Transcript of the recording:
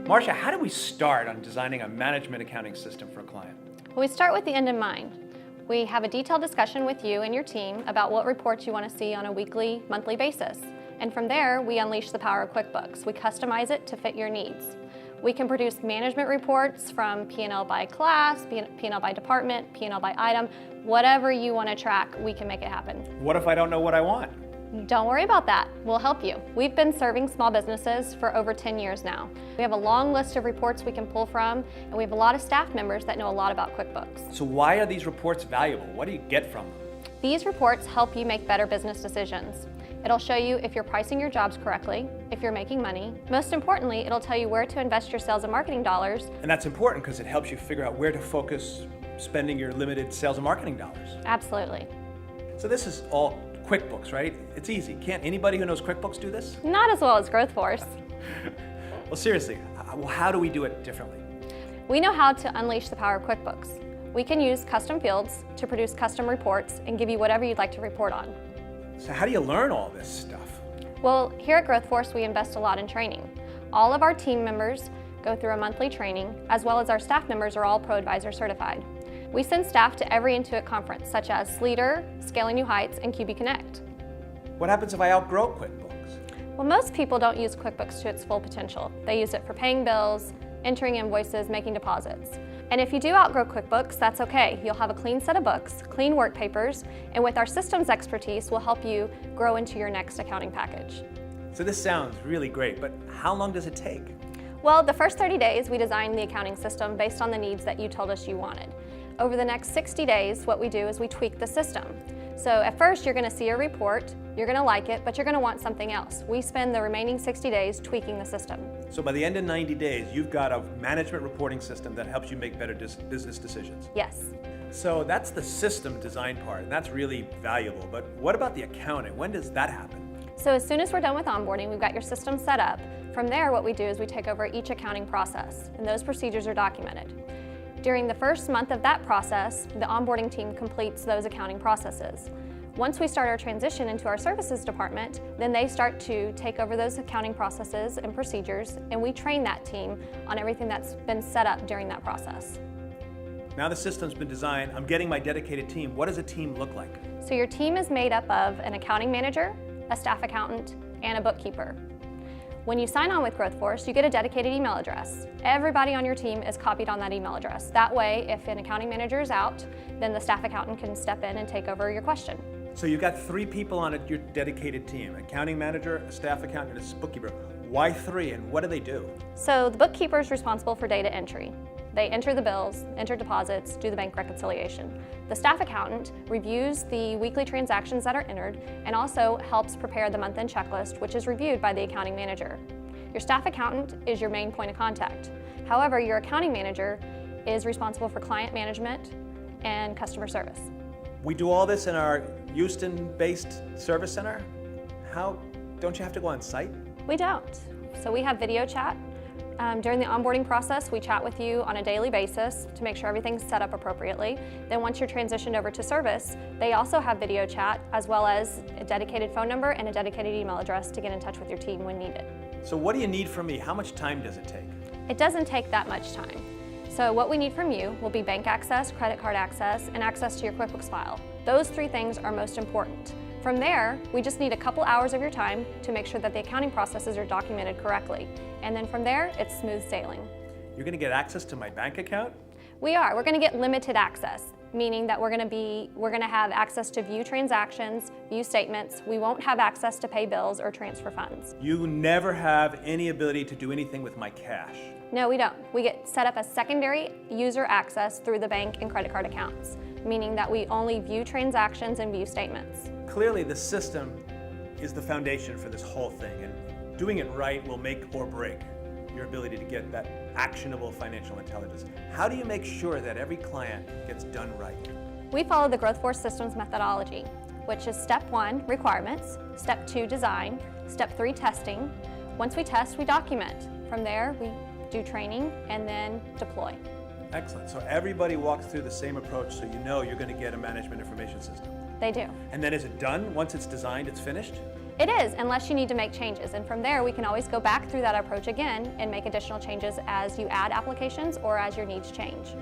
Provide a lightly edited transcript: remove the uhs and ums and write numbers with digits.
Marcia, how do we start on designing a management accounting system for a client? Well, we start with the end in mind. We have a detailed discussion with you and your team about what reports you want to see on a weekly, monthly basis. And from there, we unleash the power of QuickBooks. We customize it to fit your needs. We can produce management reports from P&L by class, P&L by department, P&L by item. Whatever you want to track, we can make it happen. What if I don't know what I want? Don't worry about that. We'll help you. We've been serving small businesses for over 10 years now. We have a long list of reports we can pull from, and we have a lot of staff members that know a lot about QuickBooks. So why are these reports valuable? What do you get from them? These reports help you make better business decisions. It'll show you if you're pricing your jobs correctly, if you're making money. Most importantly, it'll tell you where to invest your sales and marketing dollars. And that's important because it helps you figure out where to focus spending your limited sales and marketing dollars. Absolutely. So this is all QuickBooks, right? It's easy. Can't anybody who knows QuickBooks do this? Not as well as GrowthForce. Well, seriously, how do we do it differently? We know how to unleash the power of QuickBooks. We can use custom fields to produce custom reports and give you whatever you'd like to report on. So how do you learn all this stuff? Well, here at GrowthForce, we invest a lot in training. All of our team members go through a monthly training, as well as our staff members are all ProAdvisor certified. We send staff to every Intuit conference, such as Sleater, Scaling New Heights, and QB Connect. What happens if I outgrow QuickBooks? Well, most people don't use QuickBooks to its full potential. They use it for paying bills, entering invoices, making deposits. And if you do outgrow QuickBooks, that's okay. You'll have a clean set of books, clean work papers, and with our systems expertise, we'll help you grow into your next accounting package. So this sounds really great, but how long does it take? Well, the first 30 days, we designed the accounting system based on the needs that you told us you wanted. Over the next 60 days, what we do is we tweak the system. So at first, you're going to see a report, you're going to like it, but you're going to want something else. We spend the remaining 60 days tweaking the system. So by the end of 90 days, you've got a management reporting system that helps you make better business decisions. Yes. So that's the system design part, and that's really valuable. But what about the accounting? When does that happen? So as soon as we're done with onboarding, we've got your system set up. From there, what we do is we take over each accounting process, and those procedures are documented. During the first month of that process, the onboarding team completes those accounting processes. Once we start our transition into our services department, then they start to take over those accounting processes and procedures, and we train that team on everything that's been set up during that process. Now the system's been designed, I'm getting my dedicated team. What does a team look like? So your team is made up of an accounting manager, a staff accountant, and a bookkeeper. When you sign on with GrowthForce, you get a dedicated email address. Everybody on your team is copied on that email address. That way, if an accounting manager is out, then the staff accountant can step in and take over your question. So you've got 3 people on your dedicated team, accounting manager, a staff accountant, and a bookkeeper. Why 3, and what do they do? So the bookkeeper is responsible for data entry. They enter the bills, enter deposits, do the bank reconciliation. The staff accountant reviews the weekly transactions that are entered and also helps prepare the month-end checklist, which is reviewed by the accounting manager. Your staff accountant is your main point of contact. However, your accounting manager is responsible for client management and customer service. We do all this in our Houston-based service center? Don't you have to go on site? We don't. So we have video chat. During the onboarding process, we chat with you on a daily basis to make sure everything's set up appropriately. Then once you're transitioned over to service, they also have video chat as well as a dedicated phone number and a dedicated email address to get in touch with your team when needed. So what do you need from me? How much time does it take? It doesn't take that much time. So what we need from you will be bank access, credit card access, and access to your QuickBooks file. Those 3 things are most important. From there, we just need a couple hours of your time to make sure that the accounting processes are documented correctly. And then from there, it's smooth sailing. You're going to get access to my bank account? We are. We're going to get limited access, meaning that we're going to have access to view transactions, view statements. We won't have access to pay bills or transfer funds. You never have any ability to do anything with my cash. No, we don't. We get set up as secondary user access through the bank and credit card accounts, meaning that we only view transactions and view statements. Clearly, the system is the foundation for this whole thing, and doing it right will make or break your ability to get that actionable financial intelligence. How do you make sure that every client gets done right? We follow the GrowthForce systems methodology, which is step 1, requirements, step 2, design, step 3, testing. Once we test, we document. From there, we do training and then deploy. Excellent. So everybody walks through the same approach so you know you're going to get a management information system. They do. And then is it done? Once it's designed, it's finished? It is, unless you need to make changes. And from there, we can always go back through that approach again and make additional changes as you add applications or as your needs change.